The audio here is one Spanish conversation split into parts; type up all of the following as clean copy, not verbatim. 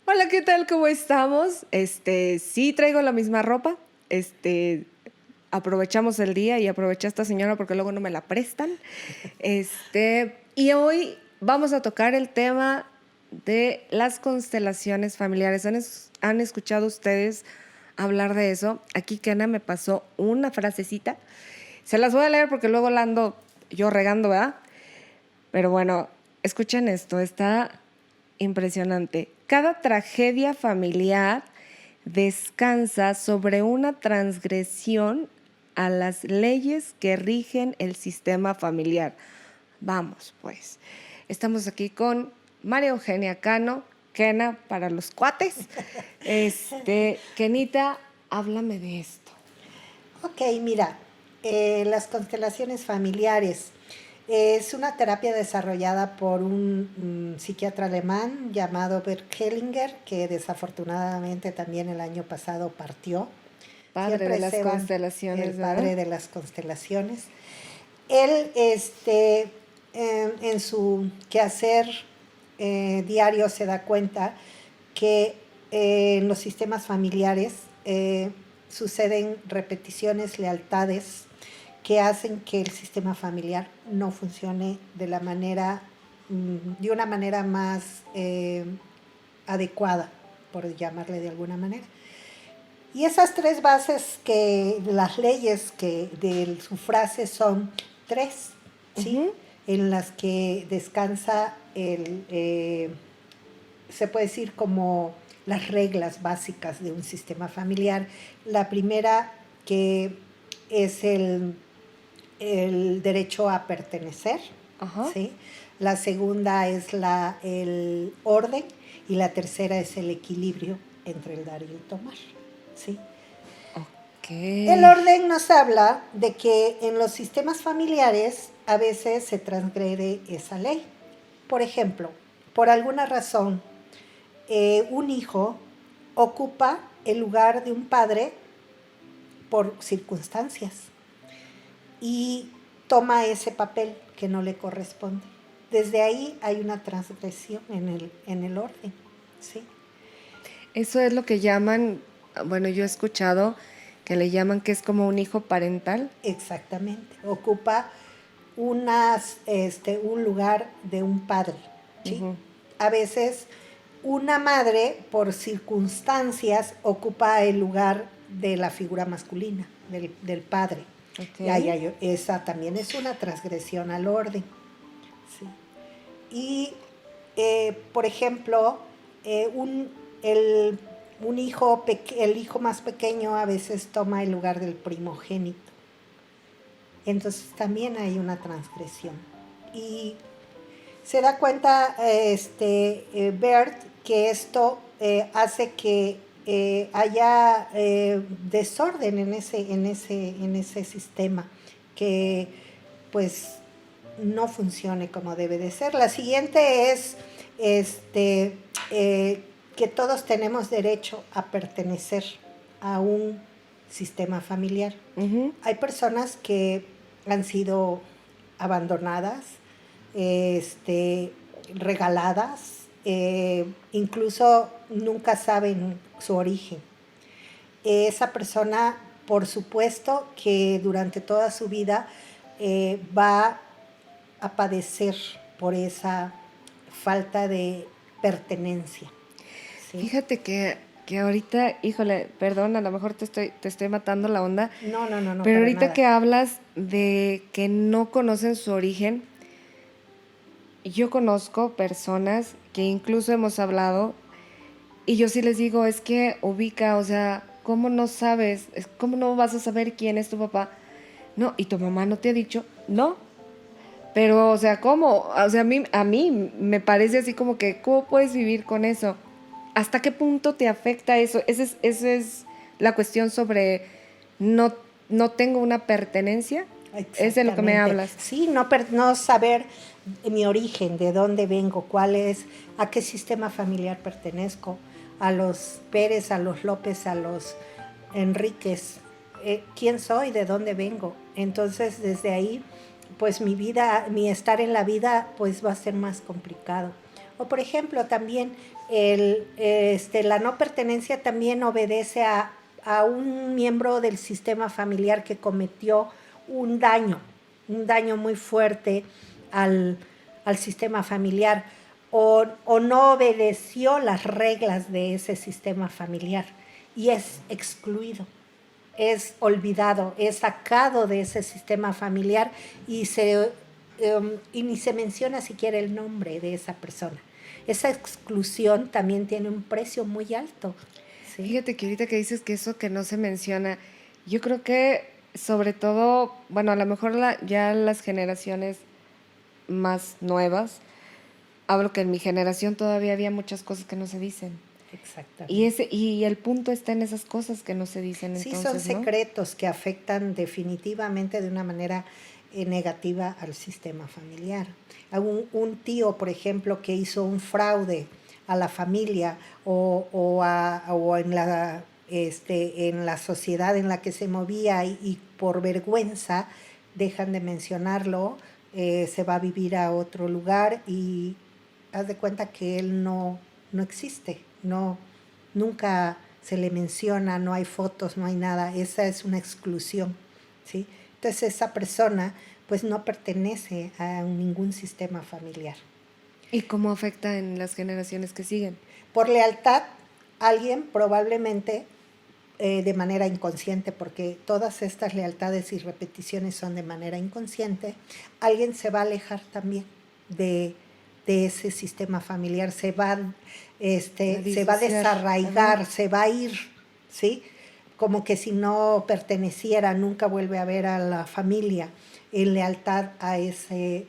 Hola, ¿qué tal? ¿Cómo estamos? Sí traigo la misma ropa. Aprovechamos el día y aproveché a esta señora porque luego no me la prestan. Y hoy vamos a tocar el tema de las constelaciones familiares. ¿Han escuchado ustedes hablar de eso? Aquí Kena me pasó una frasecita. Se las voy a leer porque luego la ando yo regando, ¿verdad? Pero bueno, escuchen esto, está impresionante. Cada tragedia familiar descansa sobre una transgresión a las leyes que rigen el sistema familiar. Vamos, pues. Estamos aquí con María Eugenia Cano, Kena para los cuates. Kenita, háblame de esto. Ok, mira, las constelaciones familiares es una terapia desarrollada por un psiquiatra alemán llamado Bert Hellinger, que desafortunadamente también el año pasado partió. Padre de Siempre las se van el constelaciones, ¿verdad? padre de las constelaciones. Él, en su quehacer diario se da cuenta que en los sistemas familiares suceden repeticiones, lealtades que hacen que el sistema familiar no funcione de de una manera más adecuada, por llamarle de alguna manera. Y esas tres bases las leyes que de su frase son tres, ¿sí? Uh-huh. En las que descansa se puede decir como las reglas básicas de un sistema familiar. La primera que es el derecho a pertenecer, Ajá. ¿sí? La segunda es el orden y la tercera es el equilibrio entre el dar y el tomar, ¿sí? Ok. El orden nos habla de que en los sistemas familiares a veces se transgrede esa ley. Por ejemplo, por alguna razón, un hijo ocupa el lugar de un padre por circunstancias y toma ese papel que no le corresponde. Desde ahí hay una transgresión en el orden, ¿sí? Eso es lo que llaman, bueno, yo he escuchado que le llaman que es como un hijo parental. Exactamente. Ocupa un lugar de un padre, ¿sí? Uh-huh. A veces una madre, por circunstancias, ocupa el lugar de la figura masculina, del padre. Ok. Esa también es una transgresión al orden. ¿Sí? Y, por ejemplo, eh, un, el, el hijo más pequeño a veces toma el lugar del primogénito. Entonces también hay una transgresión. Y se da cuenta Bert que esto hace que haya desorden en ese sistema, que pues no funcione como debe de ser. La siguiente es que todos tenemos derecho a pertenecer a un sistema familiar. Uh-huh. Hay personas que han sido abandonadas, regaladas, incluso nunca saben su origen. Esa persona, por supuesto, que durante toda su vida va a padecer por esa falta de pertenencia. ¿Sí? Fíjate que ahorita, híjole, perdón, a lo mejor te estoy matando la onda, No, no, no, no, pero para ahorita nada. que hablas de que no conocen su origen, yo conozco personas que incluso hemos hablado y yo sí les digo, es que ubica, o sea, ¿cómo no sabes? ¿Cómo no vas a saber quién es tu papá? No, ¿y tu mamá no te ha dicho? No. Pero, o sea, ¿cómo? O sea, a mí me parece así como que, ¿cómo puedes vivir con eso? ¿Hasta qué punto te afecta eso? Esa es la cuestión sobre no, no tengo una pertenencia. Es de lo que me Exactamente. hablas. Sí, no saber mi origen, de dónde vengo, a qué sistema familiar pertenezco, a los Pérez, a los López, a los Enríquez, quién soy, de dónde vengo. Entonces, desde ahí, pues mi estar en la vida, pues va a ser más complicado. O por ejemplo, también la no pertenencia también obedece a un miembro del sistema familiar que cometió un daño muy fuerte al sistema familiar o no obedeció las reglas de ese sistema familiar y es excluido, es olvidado, es sacado de ese sistema familiar y ni se menciona siquiera el nombre de esa persona. Esa exclusión también tiene un precio muy alto. ¿Sí? Fíjate que ahorita que dices que eso que no se menciona, yo creo que sobre todo, bueno, a lo mejor ya las generaciones más nuevas, hablo que en mi generación todavía había muchas cosas que no se dicen. Exactamente. Y el punto está en esas cosas que no se dicen. Sí, entonces, son ¿no? secretos que afectan definitivamente de una manera negativa al sistema familiar. Un tío, por ejemplo, que hizo un fraude a la familia o en la sociedad en la que se movía y por vergüenza dejan de mencionarlo, se va a vivir a otro lugar y haz de cuenta que él no existe, nunca se le menciona, no hay fotos, no hay nada, esa es una exclusión, ¿sí? Entonces esa persona pues no pertenece a ningún sistema familiar. ¿Y cómo afecta en las generaciones que siguen? Por lealtad, alguien probablemente de manera inconsciente, porque todas estas lealtades y repeticiones son de manera inconsciente, alguien se va a alejar también de ese sistema familiar, se va a desarraigar, se va a ir, ¿sí? Como que si no perteneciera, nunca vuelve a ver a la familia en lealtad a ese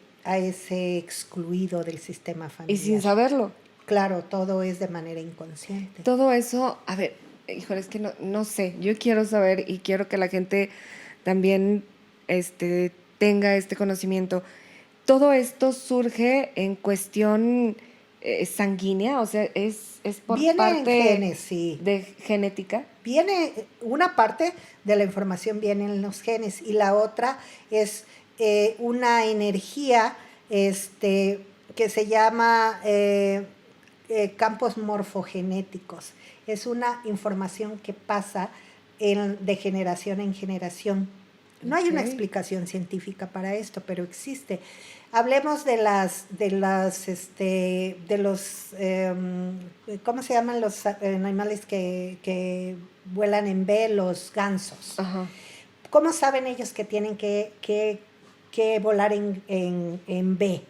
excluido del sistema familiar. Y sin saberlo. Claro, todo es de manera inconsciente. Todo eso, a ver, híjole, es que no sé, yo quiero saber y quiero que la gente también tenga este conocimiento. Todo esto surge en cuestión sanguínea, o sea, es por Viene parte en genes, sí. de genética. Viene, una parte de la información viene en los genes y la otra es una energía que se llama campos morfogenéticos. Es una información que pasa de generación en generación. No hay una explicación científica para esto, pero existe. Hablemos de los ¿cómo se llaman los animales que vuelan en B? Los gansos. Ajá. ¿Cómo saben ellos que tienen que volar en B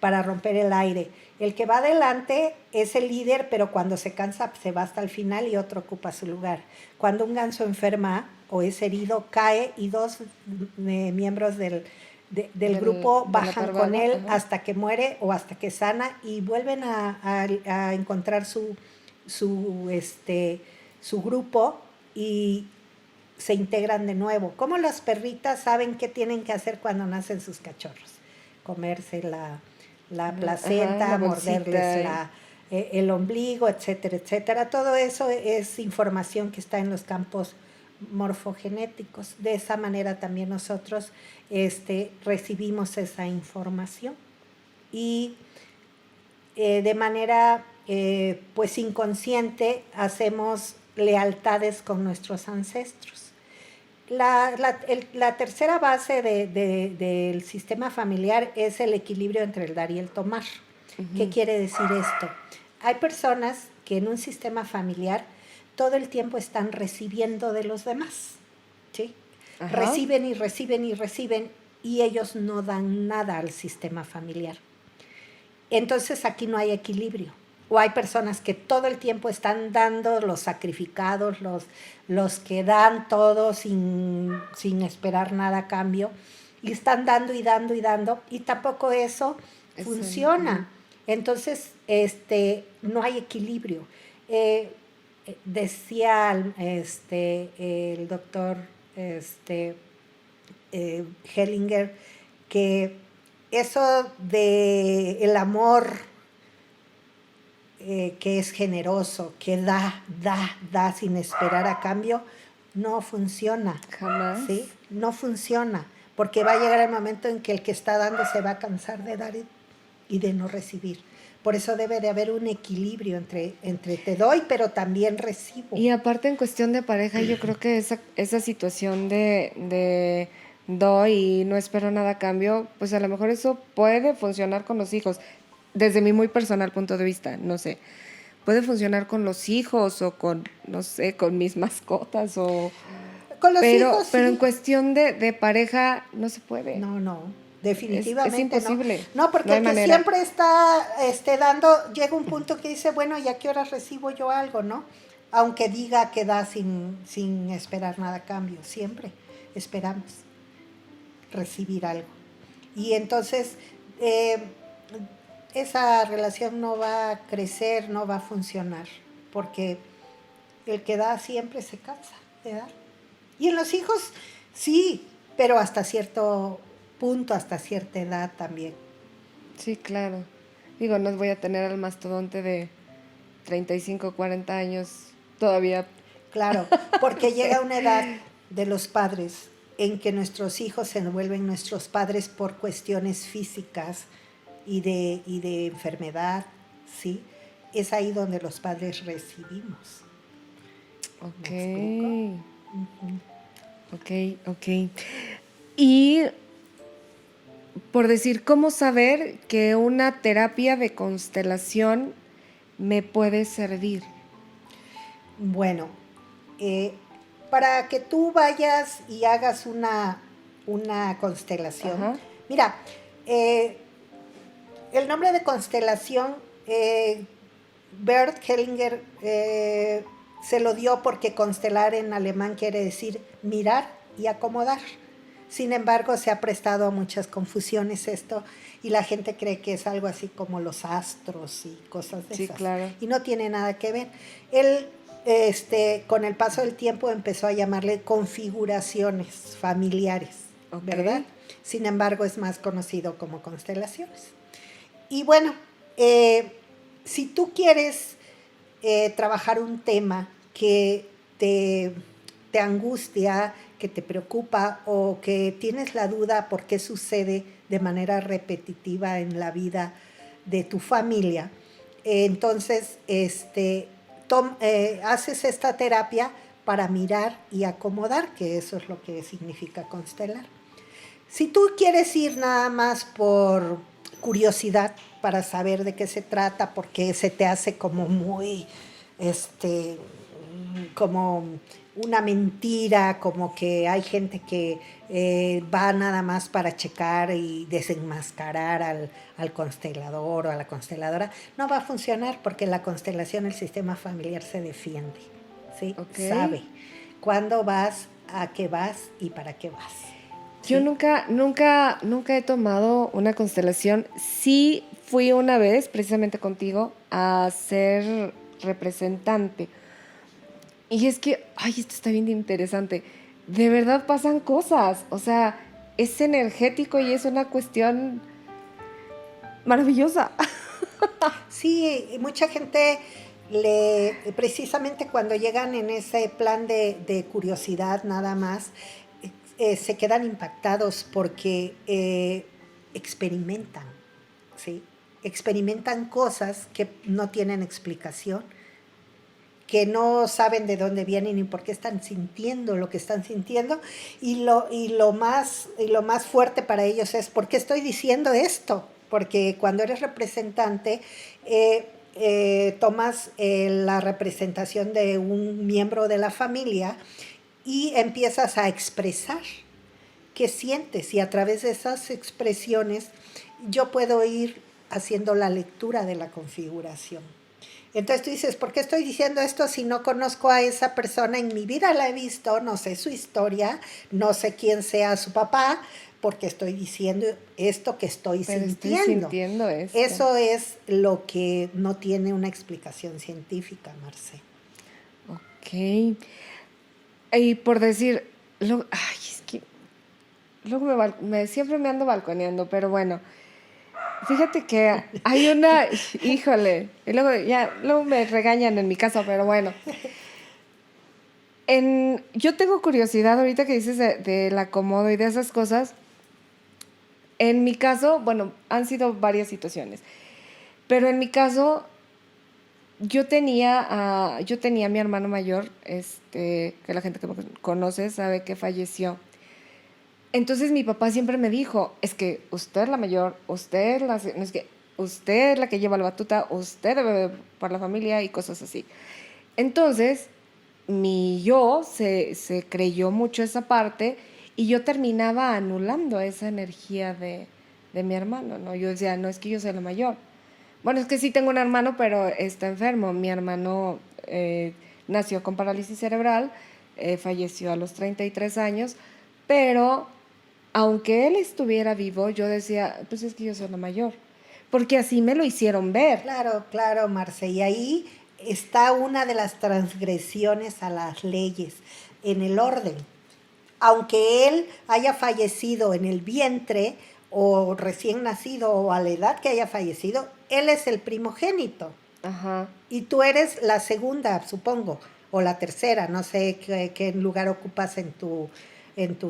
para romper el aire? El que va adelante es el líder, pero cuando se cansa se va hasta el final y otro ocupa su lugar. Cuando un ganso enferma o es herido, cae y dos miembros del grupo bajan con él hasta que muere o hasta que sana y vuelven a encontrar su grupo y se integran de nuevo. Como las perritas saben qué tienen que hacer cuando nacen sus cachorros. Comerse la placenta, morderles el ombligo, etcétera, etcétera. Todo eso es información que está en los campos morfogenéticos. De esa manera también nosotros recibimos esa información y de manera pues inconsciente hacemos lealtades con nuestros ancestros. La tercera base del sistema familiar es el equilibrio entre el dar y el tomar. Uh-huh. ¿Qué quiere decir esto? Hay personas que en un sistema familiar todo el tiempo están recibiendo de los demás, ¿sí? Ajá. Reciben y reciben y reciben y ellos no dan nada al sistema familiar. Entonces aquí no hay equilibrio. O hay personas que todo el tiempo están dando, los sacrificados, los que dan todo sin esperar nada a cambio, y están dando y dando y dando, y tampoco eso funciona. Entonces, no hay equilibrio. Decía el doctor Hellinger que eso de el amor que es generoso, que da sin esperar a cambio, no funciona. Jamás. ¿Sí? No funciona, porque va a llegar el momento en que el que está dando se va a cansar de dar y de no recibir, Por eso debe de haber un equilibrio entre te doy, pero también recibo. Y aparte en cuestión de pareja, yo creo que esa situación de doy y no espero nada a cambio, pues a lo mejor eso puede funcionar con los hijos, desde mi muy personal punto de vista, no sé. Puede funcionar con los hijos o con, no sé, con mis mascotas o... Con los hijos, Pero sí. en cuestión de pareja no se puede. No, definitivamente es imposible. no. No, porque No hay el que manera. siempre está dando, llega un punto que dice, bueno, ¿y a qué horas recibo yo algo, no? Aunque diga que da sin esperar nada a cambio, siempre esperamos recibir algo. Y entonces esa relación no va a crecer, no va a funcionar, porque el que da siempre se cansa de dar. Y en los hijos, sí, pero hasta cierto punto, hasta cierta edad también. Sí, claro. Digo, no voy a tener al mastodonte de 35, 40 años todavía. Claro, porque llega una edad de los padres en que nuestros hijos se vuelven nuestros padres por cuestiones físicas y de enfermedad, ¿sí? Es ahí donde los padres recibimos. Ok. ¿Me explico? Ok. Y por decir, ¿cómo saber que una terapia de constelación me puede servir? Bueno, para que tú vayas y hagas una constelación, Ajá. mira, el nombre de constelación, Bert Hellinger se lo dio porque constelar en alemán quiere decir mirar y acomodar. Sin embargo, se ha prestado a muchas confusiones esto y la gente cree que es algo así como los astros y cosas de Sí, esas. claro. Y no tiene nada que ver. Él, con el paso del tiempo, empezó a llamarle configuraciones familiares, Ok. ¿verdad? Sin embargo, es más conocido como constelaciones. Y bueno, si tú quieres trabajar un tema que te angustia, que te preocupa o que tienes la duda por qué sucede de manera repetitiva en la vida de tu familia, entonces haces esta terapia para mirar y acomodar, que eso es lo que significa constelar. Si tú quieres ir nada más por curiosidad, para saber de qué se trata, porque se te hace como muy, como una mentira, como que hay gente que va nada más para checar y desenmascarar al constelador o a la consteladora, no va a funcionar porque la constelación, el sistema familiar se defiende, ¿sí? Ok. Sabe cuándo vas, a qué vas y para qué vas. Yo ¿sí? nunca he tomado una constelación. Sí fui una vez, precisamente contigo, a ser representante. Y es que, ay, esto está bien interesante. De verdad pasan cosas. O sea, es energético y es una cuestión maravillosa. Sí, y mucha gente precisamente cuando llegan en ese plan de curiosidad nada más, se quedan impactados porque experimentan, ¿sí? Experimentan cosas que no tienen explicación, que no saben de dónde vienen ni por qué están sintiendo lo que están sintiendo, y lo más fuerte para ellos es, ¿por qué estoy diciendo esto? Porque cuando eres representante, tomas la representación de un miembro de la familia y empiezas a expresar qué sientes, y a través de esas expresiones yo puedo ir haciendo la lectura de la configuración. Entonces tú dices, ¿por qué estoy diciendo esto si no conozco a esa persona? En mi vida la he visto, no sé su historia, no sé quién sea su papá, porque estoy diciendo esto que estoy Pero sintiendo. estoy sintiendo esto. Eso es lo que no tiene una explicación científica, Marce. Ok. Y por decir, ay, es que luego siempre me ando balconeando, pero bueno. Fíjate que hay una, híjole, y luego me regañan en mi casa, pero bueno. Yo tengo curiosidad ahorita que dices del acomodo y de esas cosas. En mi caso, bueno, han sido varias situaciones. Pero en mi caso, yo tenía a mi hermano mayor, que la gente que me conoce sabe que falleció. Entonces mi papá siempre me dijo, es que usted es la mayor, no es que usted es la que lleva la batuta, usted debe ver por la familia y cosas así. Entonces, mi yo se creyó mucho esa parte y yo terminaba anulando esa energía de mi hermano, ¿no? Yo decía, no es que yo sea la mayor. Bueno, es que sí tengo un hermano, pero está enfermo. Mi hermano nació con parálisis cerebral, falleció a los 33 años, pero aunque él estuviera vivo, yo decía, pues es que yo soy la mayor, porque así me lo hicieron ver. Claro, claro, Marce. Y ahí está una de las transgresiones a las leyes, en el orden. Aunque él haya fallecido en el vientre o recién nacido o a la edad que haya fallecido, él es el primogénito. Ajá. Y tú eres la segunda, supongo, o la tercera, no sé qué lugar ocupas en tu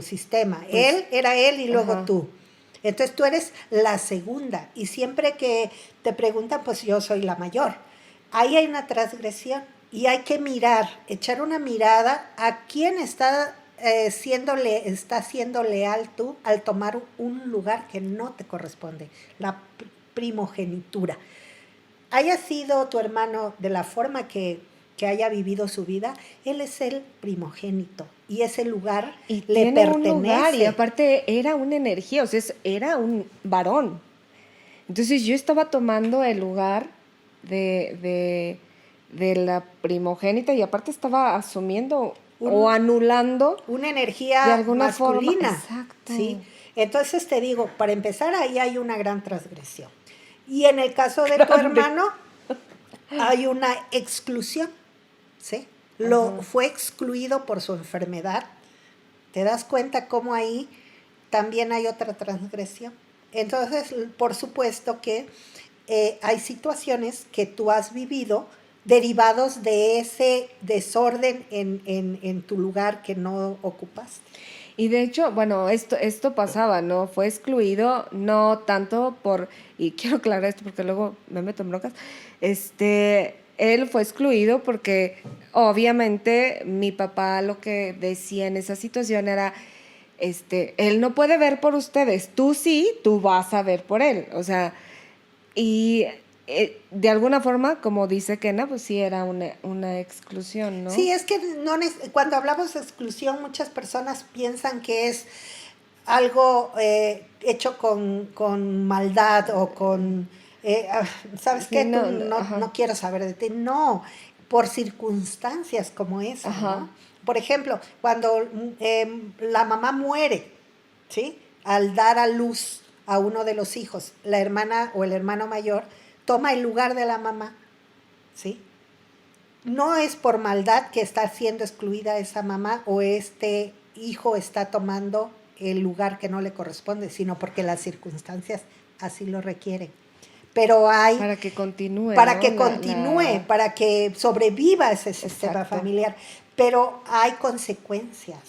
sistema. Pues, él era él y luego ajá. tú. Entonces tú eres la segunda. Y siempre que te preguntan, pues yo soy la mayor. Ahí hay una transgresión y hay que mirar, echar una mirada a quién está siendo leal tú al tomar un lugar que no te corresponde, la primogenitura. Haya sido tu hermano de la forma que haya vivido su vida, él es el primogénito y ese lugar Y le tiene un lugar, y pertenece. aparte era una energía, o sea, era un varón. Entonces yo estaba tomando el lugar de la primogénita y aparte estaba asumiendo o Un, anulando una de energía alguna forma. masculina, Exacto. ¿sí? Entonces te digo, para empezar ahí hay una gran transgresión. Y en el caso de tu Grande. hermano hay una exclusión, ¿sí? Ajá. Fue excluido por su enfermedad. ¿Te das cuenta cómo ahí también hay otra transgresión? Entonces, por supuesto que hay situaciones que tú has vivido derivados de ese desorden en tu lugar que no ocupaste. Y de hecho, bueno, esto pasaba, ¿no? Fue excluido, no tanto por, y quiero aclarar esto porque luego me meto en broncas, él fue excluido porque obviamente mi papá lo que decía en esa situación era, él no puede ver por ustedes, tú sí, tú vas a ver por él, o sea, y de alguna forma, como dice Kena, pues sí era una exclusión, ¿no? Sí, es que no, cuando hablamos de exclusión, muchas personas piensan que es algo hecho con maldad o con, ¿sabes Sí, qué? Tú no, no ajá, quiero saber de ti. No, por circunstancias como esa, ajá. ¿no? Por ejemplo, cuando la mamá muere, ¿sí? Al dar a luz a uno de los hijos, la hermana o el hermano mayor toma el lugar de la mamá, ¿sí? No es por maldad que está siendo excluida esa mamá o este hijo está tomando el lugar que no le corresponde, sino porque las circunstancias así lo requieren. Pero hay, Para que continúe, para ¿no? que continúe, para que sobreviva ese sistema Exacto. familiar, pero hay consecuencias,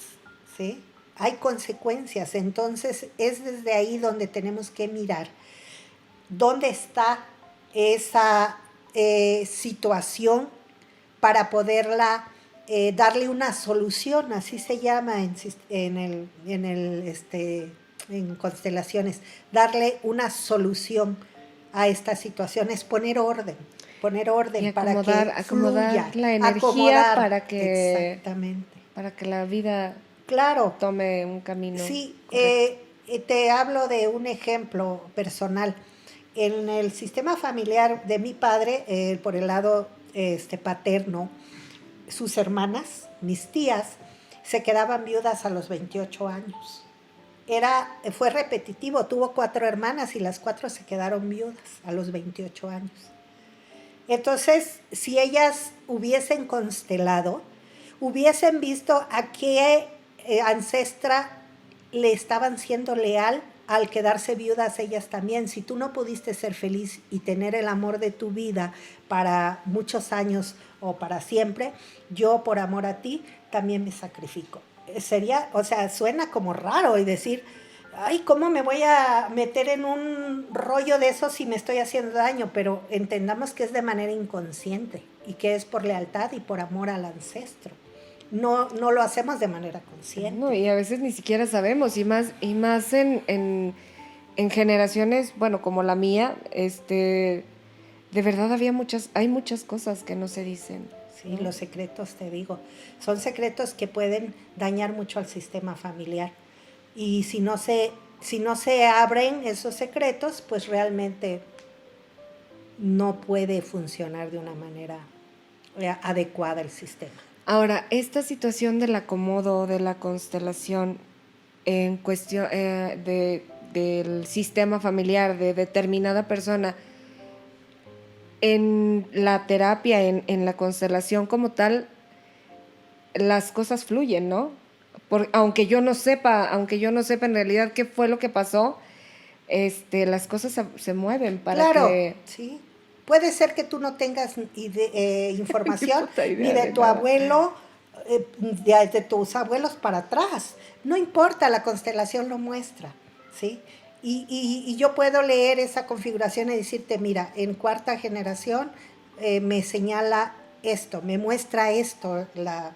¿sí? Hay consecuencias, entonces es desde ahí donde tenemos que mirar dónde está esa situación para poderla darle una solución, así se llama en constelaciones, darle una solución a esta situación, es poner Y orden para que fluya, acomodar la energía acomodar, exactamente. para que la vida Claro, tome un camino sí, correcto. te hablo de un ejemplo personal. En el sistema familiar de mi padre, por el lado paterno, sus hermanas, mis tías, se quedaban viudas a los 28 años. Fue repetitivo, tuvo 4 hermanas y las 4 se quedaron viudas a los 28 años. Entonces, si ellas hubiesen constelado, hubiesen visto a qué ancestra le estaban siendo leal al quedarse viudas ellas también. Si tú no pudiste ser feliz y tener el amor de tu vida para muchos años o para siempre, yo por amor a ti también me sacrifico. Sería, o sea, suena como raro y decir, ay, ¿cómo me voy a meter en un rollo de eso si me estoy haciendo daño? Pero entendamos que es de manera inconsciente y que es por lealtad y por amor al ancestro. No, no lo hacemos de manera No, consciente. y a veces ni siquiera sabemos, y más en generaciones, bueno, como la mía, de verdad hay muchas cosas que no se dicen, Sí, ¿no? los secretos, te digo, son secretos que pueden dañar mucho al sistema familiar. Y si no se abren esos secretos, pues realmente no puede funcionar de una manera adecuada el sistema. Ahora, esta situación del acomodo, de la constelación, en cuestión del sistema familiar de determinada persona, en la terapia, en la constelación como tal, las cosas fluyen, ¿no? Aunque yo no sepa en realidad qué fue lo que pasó, las cosas se mueven para Claro, que... sí. Puede ser que tú no tengas Qué información puta ni idea de de tu nada. abuelo, de tus abuelos para atrás. No importa, la constelación lo muestra, ¿sí? Y yo puedo leer esa configuración y decirte, mira, en cuarta generación me señala esto, me muestra esto, la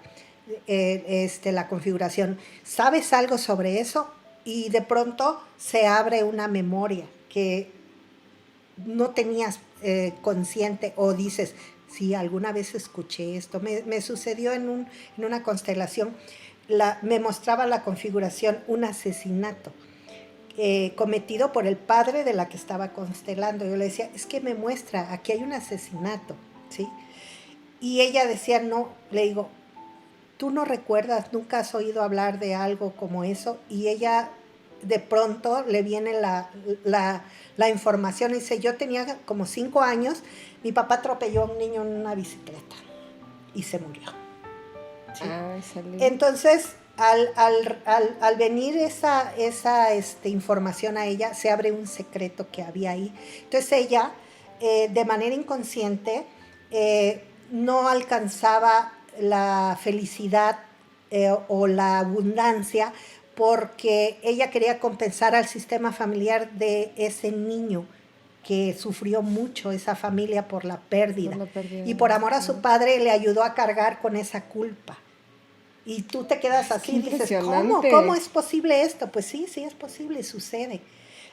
configuración. ¿Sabes algo sobre eso? Y de pronto se abre una memoria que no tenías consciente o dices, sí, alguna vez escuché esto. Me sucedió en una constelación, me mostraba la configuración un asesinato cometido por el padre de la que estaba constelando. Yo le decía, es que me muestra, aquí hay un asesinato, ¿sí? Y ella decía, no, le digo, tú no recuerdas, nunca has oído hablar de algo como eso. Y ella de pronto le viene la información y dice, yo tenía como 5 años, mi papá atropelló a un niño en una bicicleta y se murió. ¿Sí? Ay, salud. Entonces, al venir esa información a ella, se abre un secreto que había ahí. Entonces ella, de manera inconsciente, no alcanzaba la felicidad o la abundancia porque ella quería compensar al sistema familiar de ese niño que sufrió mucho esa familia por la Por pérdida. la pérdida Y de por un amor a su hijo. padre le ayudó a cargar con esa culpa. Y tú te quedas Qué así y dices, ¿cómo? ¿Cómo impresionante. es posible esto? Pues sí, sí es posible, sucede.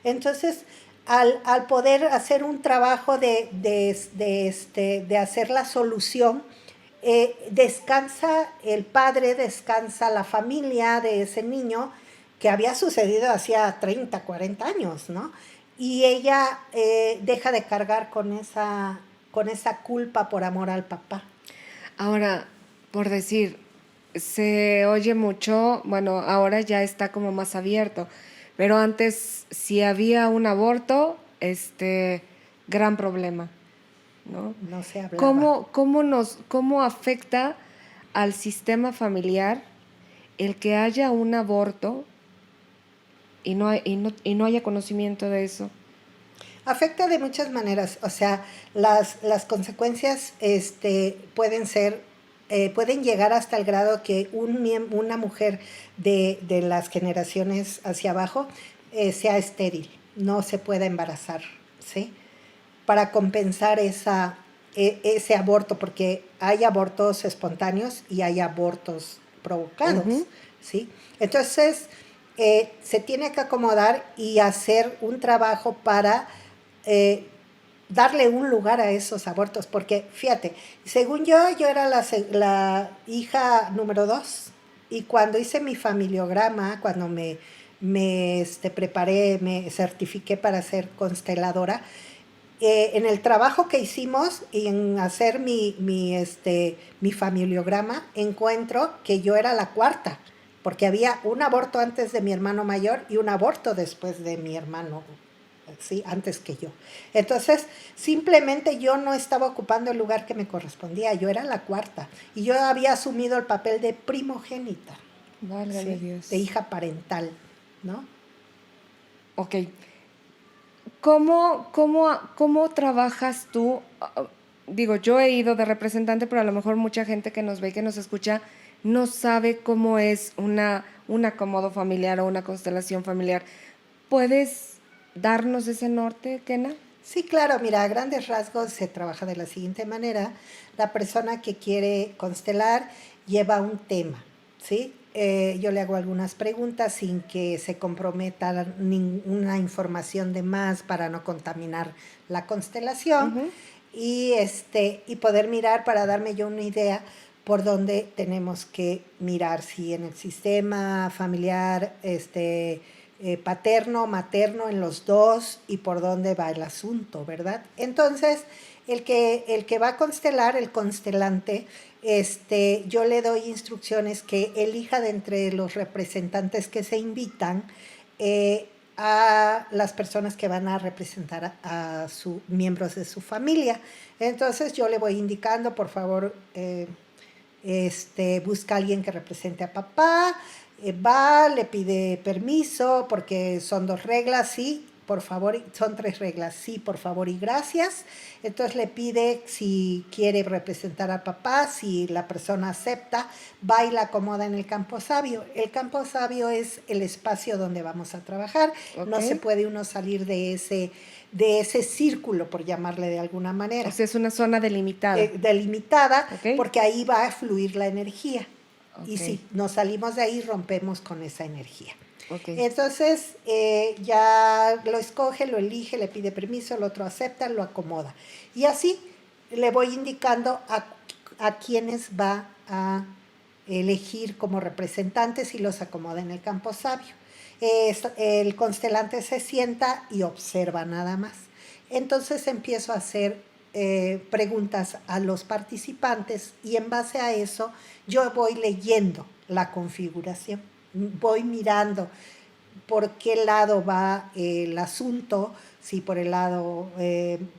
Entonces, al poder hacer un trabajo de hacer la solución, descansa el padre, descansa la familia de ese niño que había sucedido hacía 30, 40 años, ¿no? Y ella deja de cargar con esa culpa por amor al papá. Ahora, por decir, se oye mucho, bueno, ahora ya está como más abierto, pero antes si había un aborto, gran problema, ¿no? No se hablaba. Cómo afecta al sistema familiar el que haya un aborto y no haya conocimiento de eso? Afecta de muchas maneras, o sea, las consecuencias pueden llegar hasta el grado que una mujer de las generaciones hacia abajo sea estéril, no se pueda embarazar, ¿sí? Para compensar ese aborto, porque hay abortos espontáneos y hay abortos provocados, Ujú. ¿sí? Entonces, se tiene que acomodar y hacer un trabajo para eh, darle un lugar a esos abortos, porque fíjate, según yo era la hija número 2, y cuando hice mi familiograma, cuando me preparé, me certifiqué para ser consteladora, en el trabajo que hicimos y en hacer mi familiograma, encuentro que yo era la cuarta, porque había un aborto antes de mi hermano mayor y un aborto después de mi hermano, ¿sí? Antes que yo. Entonces, simplemente yo no estaba ocupando el lugar que me correspondía, yo era la cuarta. Y yo había asumido el papel de primogénita, Válgame ¿sí? De Dios. hija parental, ¿no? Ok. ¿Cómo trabajas tú? Digo, yo he ido de representante, pero a lo mejor mucha gente que nos ve y que nos escucha no sabe cómo es un acomodo familiar o una constelación familiar. ¿Puedes darnos ese norte, Kena? Sí, claro, mira, a grandes rasgos se trabaja de la siguiente manera. La persona que quiere constelar lleva un tema, ¿sí? Yo le hago algunas preguntas sin que se comprometa ninguna información de más para no contaminar la constelación Ujú. y poder mirar para darme yo una idea por dónde tenemos que mirar, si en el sistema familiar, paterno, materno, en los dos, y por dónde va el asunto, ¿verdad? Entonces, el que va a constelar, el constelante, yo le doy instrucciones que elija de entre los representantes que se invitan, a las personas que van a representar a sus miembros de su familia. Entonces yo le voy indicando, por favor, busca a alguien que represente a papá, va, le pide permiso, porque son 2 reglas, sí, por favor, son 3 reglas, sí, por favor y gracias. Entonces le pide si quiere representar a papá, si la persona acepta, va y la acomoda en el campo sabio. El campo sabio es el espacio donde vamos a trabajar, no se Ok. puede uno salir de ese círculo, por llamarle de alguna manera, O sea, es una zona delimitada. delimitada, Ok. porque ahí va a fluir la energía. Y Ok. si nos salimos de ahí, rompemos con esa energía. Ok. Entonces, ya lo escoge, lo elige, le pide permiso, el otro acepta, lo acomoda. Y así le voy indicando a quienes va a elegir como representantes y los acomoda en el campo sabio. El constelante se sienta y observa nada más. Entonces empiezo a hacer preguntas a los participantes, y en base a eso yo voy leyendo la configuración, voy mirando por qué lado va el asunto, si por el lado del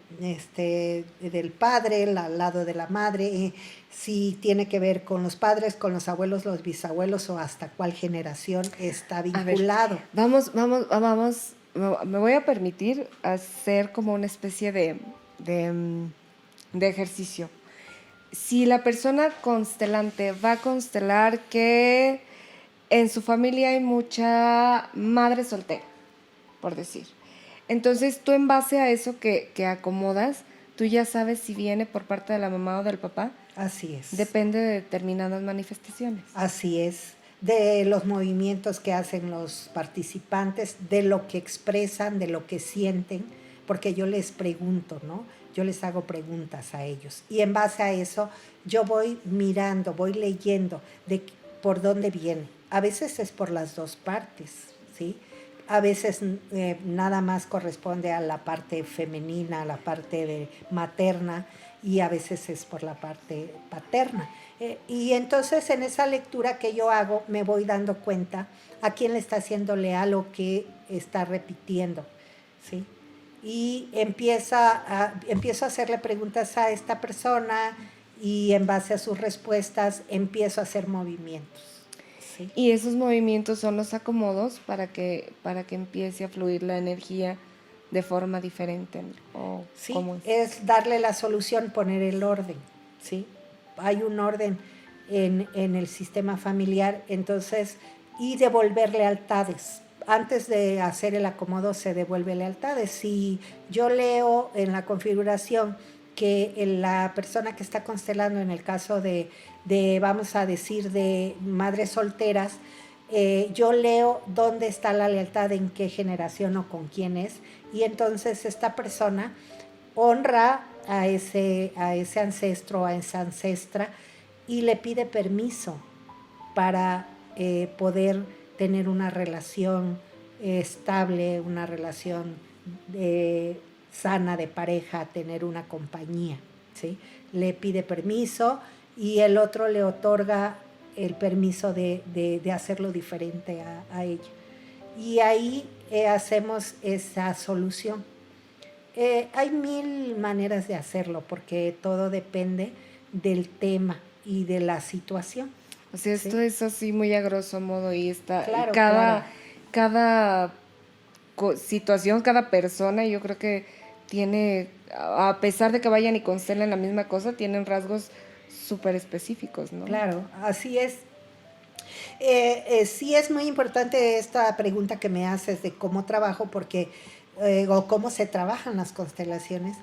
padre, el lado de la madre, si tiene que ver con los padres, con los abuelos, los bisabuelos, o hasta cuál generación está A ver, vinculado. vamos, me voy a permitir hacer como una especie de ejercicio. Si la persona constelante va a constelar que en su familia hay mucha madre soltera, por decir. Entonces tú en base a eso que acomodas, tú ya sabes si viene por parte de la mamá o del papá. Así es. Depende de determinadas manifestaciones. Así es, de los movimientos que hacen los participantes, de lo que expresan, de lo que sienten, porque yo les pregunto, ¿no? Yo les hago preguntas a ellos, y en base a eso yo voy mirando, voy leyendo de por dónde viene. A veces es por las 2 partes, ¿sí? A veces nada más corresponde a la parte femenina, a la parte materna, y a veces es por la parte paterna. Y entonces en esa lectura que yo hago me voy dando cuenta a quién le está haciendo leal o qué está repitiendo, ¿sí? Y empiezo a hacerle preguntas a esta persona, y en base a sus respuestas empiezo a hacer movimientos, ¿sí? Y esos movimientos son los acomodos para que empiece a fluir la energía de forma diferente. ¿O Sí, cómo es? es darle la solución, poner el orden, ¿sí? Hay un orden en el sistema familiar, entonces, y devolver lealtades. Antes de hacer el acomodo se devuelve lealtades. Si yo leo en la configuración que la persona que está constelando, en el caso vamos a decir, de madres solteras, yo leo dónde está la lealtad, en qué generación o con quién es, y entonces esta persona honra a ese ancestro, a esa ancestra, y le pide permiso para poder tener una relación estable, una relación sana de pareja, tener una compañía, ¿sí? Le pide permiso, y el otro le otorga el permiso de hacerlo diferente a ella. Y ahí hacemos esa solución. Hay 1000 maneras de hacerlo, porque todo depende del tema y de la situación. O sea, ¿Sí? esto es así muy a grosso modo y Claro, cada, claro. cada situación, cada persona, yo creo que tiene, a pesar de que vayan y constelen la misma cosa, tienen rasgos súper específicos, ¿no? Claro, así es. Sí es muy importante esta pregunta que me haces de cómo trabajo, porque, o cómo se trabajan las constelaciones,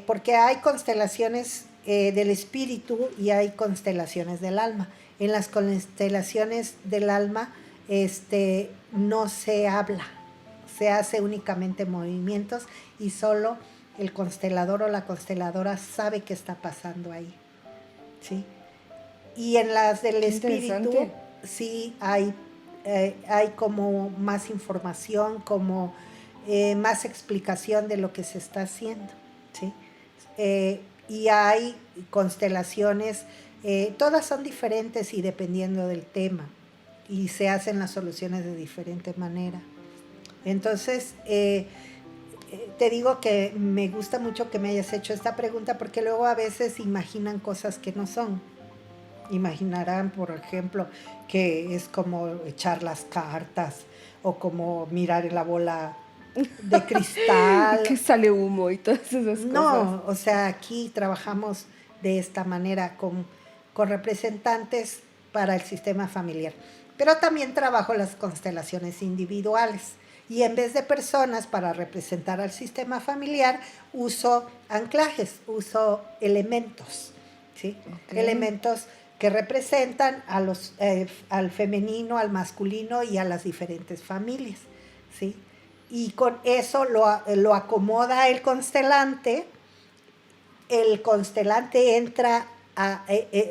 porque hay constelaciones del espíritu y hay constelaciones del alma. En las constelaciones del alma no se habla, se hace únicamente movimientos y solo el constelador o la consteladora sabe qué está pasando ahí, ¿sí? Y en las del Qué espíritu interesante. sí hay como más información, como más explicación de lo que se está haciendo, ¿sí? Y hay constelaciones, todas son diferentes y dependiendo del tema, y se hacen las soluciones de diferente manera. Entonces, te digo que me gusta mucho que me hayas hecho esta pregunta porque luego a veces imaginan cosas que no son. Imaginarán, por ejemplo, que es como echar las cartas o como mirar la bola de Que cristal. sale humo y todas esas cosas. No, o sea, aquí trabajamos de esta manera con representantes para el sistema familiar. Pero también trabajo las constelaciones individuales. Y en vez de personas para representar al sistema familiar, uso anclajes, uso elementos, ¿sí? Ok. Elementos que representan al femenino, al masculino y a las diferentes familias, ¿sí? Y con eso lo acomoda el constelante entra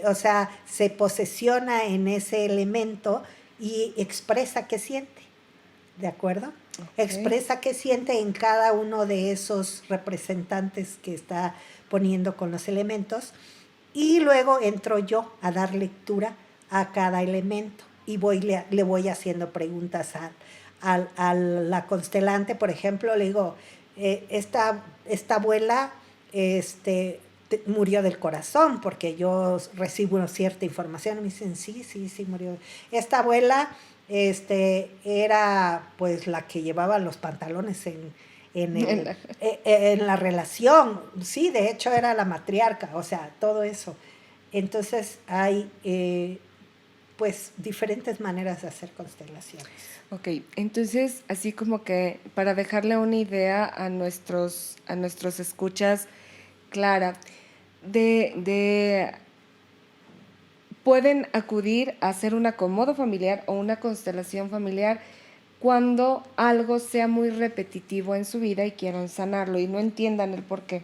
o sea, se posesiona en ese elemento y expresa qué siente, ¿de acuerdo? Ok. Expresa qué siente en cada uno de esos representantes que está poniendo con los elementos y luego entro yo a dar lectura a cada elemento y le voy haciendo preguntas a la constelante, por ejemplo, le digo, esta abuela murió del corazón, porque yo recibo cierta información, y me dicen, sí, sí, sí, murió. Esta abuela era pues la que llevaba los pantalones en la relación, sí, de hecho era la matriarca, o sea, todo eso. Entonces hay pues diferentes maneras de hacer constelaciones. Ok, entonces así como que para dejarle una idea a nuestros escuchas clara, de pueden acudir a hacer un acomodo familiar o una constelación familiar cuando algo sea muy repetitivo en su vida y quieran sanarlo y no entiendan el por qué,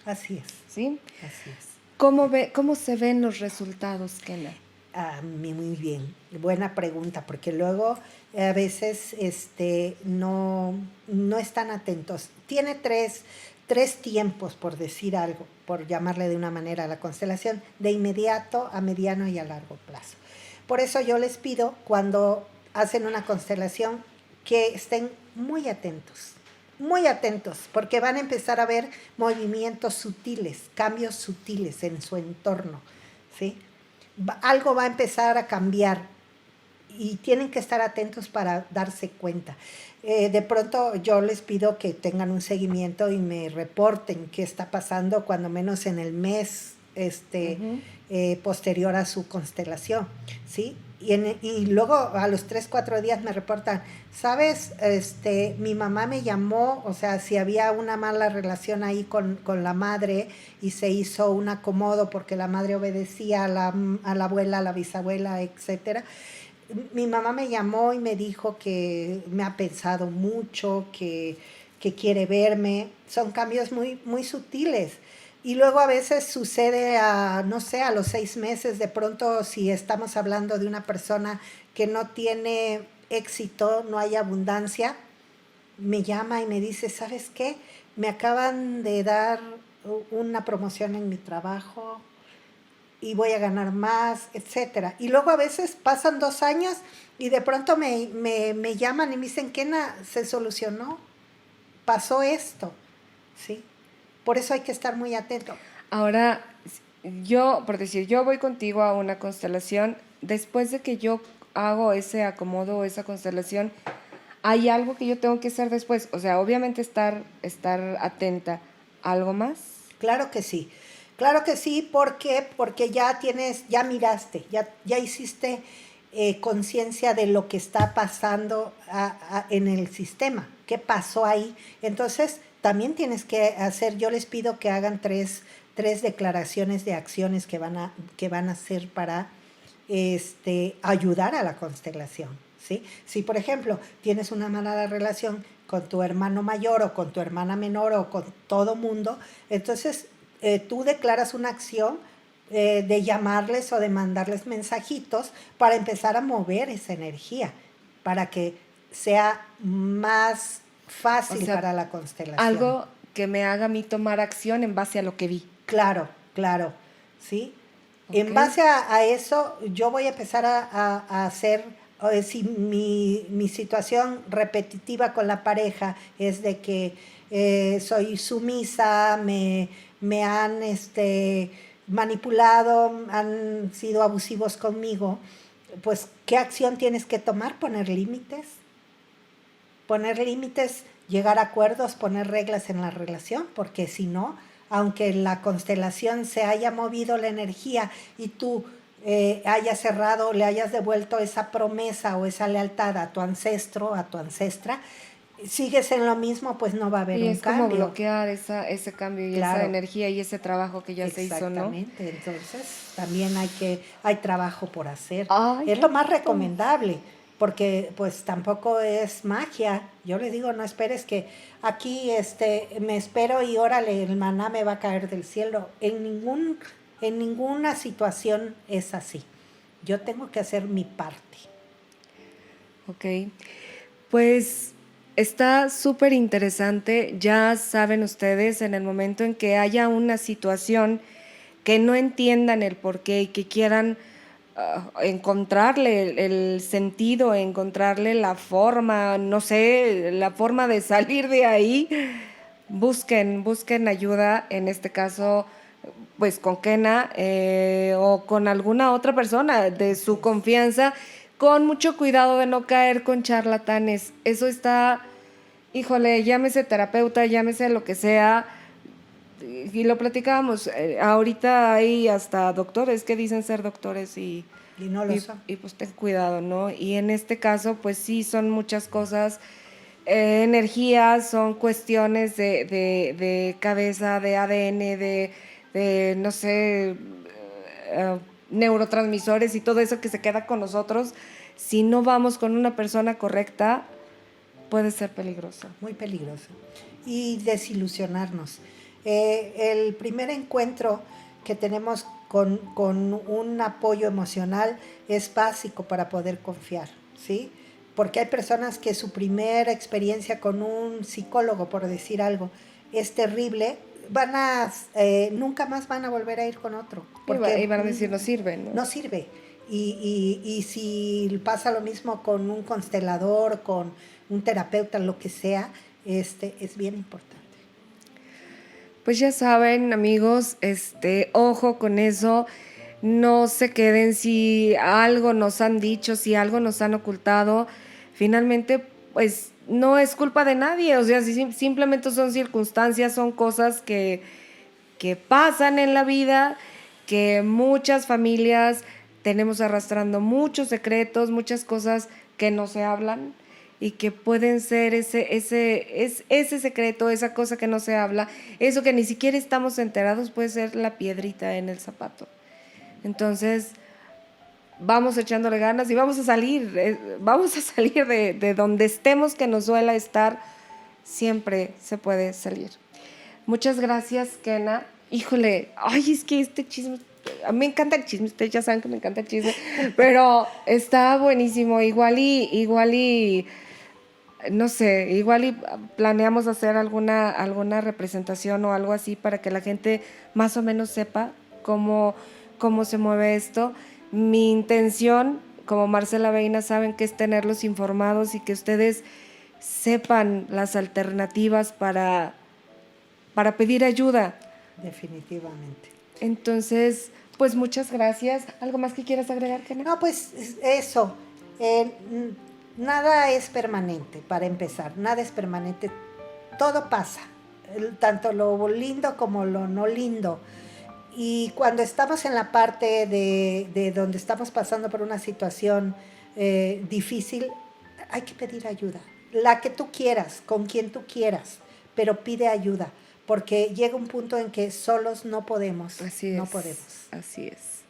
Así es, ¿sí? así es. ¿Cómo se ven los resultados, Kena? Muy bien, buena pregunta, porque luego a veces no están atentos. Tiene tres tiempos, por decir algo, por llamarle de una manera a la constelación, de inmediato, a mediano y a largo plazo. Por eso yo les pido, cuando hacen una constelación, que estén muy atentos, porque van a empezar a ver movimientos sutiles, cambios sutiles en su entorno, ¿sí? Algo va a empezar a cambiar y tienen que estar atentos para darse cuenta. De pronto yo les pido que tengan un seguimiento y me reporten qué está pasando, cuando menos en el mes Ujú. posterior a su constelación, ¿sí? Y luego a los 3, 4 días me reportan, ¿sabes? Mi mamá me llamó, o sea, si había una mala relación ahí con la madre y se hizo un acomodo porque la madre obedecía a la abuela, a la bisabuela, etcétera. Mi mamá me llamó y me dijo que me ha pensado mucho, que quiere verme. Son cambios muy, muy sutiles. Y luego a veces sucede no sé, a los 6 meses, de pronto si estamos hablando de una persona que no tiene éxito, no hay abundancia, me llama y me dice, ¿sabes qué? Me acaban de dar una promoción en mi trabajo, y voy a ganar más, etcétera. Y luego a veces pasan 2 años y de pronto me llaman y me dicen, Kena, se solucionó, pasó esto, ¿sí? Por eso hay que estar muy atento. Ahora, yo, por decir, yo voy contigo a una constelación, después de que yo hago ese acomodo o esa constelación, ¿hay algo que yo tengo que hacer después? O sea, obviamente estar atenta. ¿Algo más? Claro que sí. Claro que sí, ¿por qué? Porque ya miraste, ya hiciste conciencia de lo que está pasando en el sistema, qué pasó ahí. Entonces, también tienes que hacer, yo les pido que hagan tres declaraciones de acciones que van a hacer para ayudar a la constelación, ¿sí? Si, por ejemplo, tienes una mala relación con tu hermano mayor o con tu hermana menor o con todo mundo, entonces tú declaras una acción de llamarles o de mandarles mensajitos para empezar a mover esa energía, para que sea más fácil, o sea, para la constelación. Algo que me haga a mí tomar acción en base a lo que vi. Claro, claro, ¿sí? Okay. En base a eso, yo voy a empezar a hacer, si mi situación repetitiva con la pareja es de que soy sumisa, me han manipulado, han sido abusivos conmigo, pues, ¿qué acción tienes que tomar? Poner límites, llegar a acuerdos, poner reglas en la relación, porque si no, aunque la constelación se haya movido la energía y tú hayas cerrado, le hayas devuelto esa promesa o esa lealtad a tu ancestro, a tu ancestra, sigues en lo mismo, pues no va a haber un cambio. Y es como bloquear ese cambio y esa energía y ese trabajo que ya se hizo, ¿no? Exactamente, entonces también hay trabajo por hacer. Es lo más recomendable, porque pues tampoco es magia. Yo le digo, no esperes que aquí me espero y órale, el maná me va a caer del cielo. En ninguna situación es así. Yo tengo que hacer mi parte. Ok, pues está súper interesante. Ya saben ustedes, en el momento en que haya una situación que no entiendan el porqué y que quieran encontrarle el sentido, encontrarle la forma, no sé, la forma de salir de ahí, busquen ayuda, en este caso, pues con Kena o con alguna otra persona de su confianza, con mucho cuidado de no caer con charlatanes. Eso está, híjole, llámese terapeuta, llámese lo que sea, y lo platicábamos, ahorita hay hasta doctores que dicen ser doctores y no lo son. Y pues ten cuidado, ¿no? Y en este caso, pues sí, son muchas cosas, energías, son cuestiones de cabeza, de ADN, de no sé, neurotransmisores y todo eso que se queda con nosotros. Si no vamos con una persona correcta, puede ser peligroso. Muy peligroso. Y desilusionarnos. El primer encuentro que tenemos con un apoyo emocional es básico para poder confiar, ¿sí? Porque hay personas que su primera experiencia con un psicólogo, por decir algo, es terrible, nunca más van a volver a ir con otro. Porque y van a decir, no sirve, ¿no? No sirve. Y si pasa lo mismo con un constelador, con un terapeuta, lo que sea, es bien importante. Pues ya saben, amigos, ojo con eso, no se queden si algo nos han dicho, si algo nos han ocultado, finalmente, pues no es culpa de nadie, o sea, simplemente son circunstancias, son cosas que pasan en la vida, que muchas familias tenemos arrastrando muchos secretos, muchas cosas que no se hablan, y que pueden ser ese secreto, esa cosa que no se habla, eso que ni siquiera estamos enterados, puede ser la piedrita en el zapato. Entonces, vamos echándole ganas y vamos a salir de donde estemos, que nos duela estar, siempre se puede salir. Muchas gracias, Kena. Híjole, ay, es que este chisme, a mí me encanta el chisme, ustedes ya saben que me encanta el chisme, pero está buenísimo, igual y no sé, igual y planeamos hacer alguna representación o algo así para que la gente más o menos sepa cómo se mueve esto. Mi intención, como Marcela Beina, saben que es tenerlos informados y que ustedes sepan las alternativas para pedir ayuda. Definitivamente. Entonces, pues muchas gracias. ¿Algo más que quieras agregar, Kena? No, pues eso. Nada es permanente, para empezar. Nada es permanente. Todo pasa. Tanto lo lindo como lo no lindo. Y cuando estamos en la parte de donde estamos pasando por una situación difícil, hay que pedir ayuda. La que tú quieras, con quien tú quieras, pero pide ayuda, porque llega un punto en que solos no podemos. Así No es. podemos. Así es.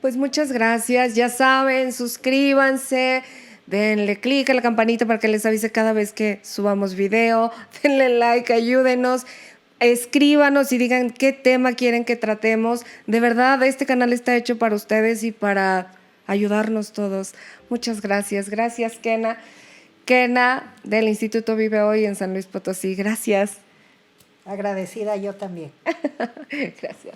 Pues muchas gracias. Ya saben, suscríbanse, denle clic a la campanita para que les avise cada vez que subamos video. Denle like, ayúdenos. Escríbanos y digan qué tema quieren que tratemos. De verdad, este canal está hecho para ustedes y para ayudarnos todos. Muchas gracias. Gracias, Kena. Kena, del Instituto Vive Hoy en San Luis Potosí. Gracias. Agradecida yo también. Gracias.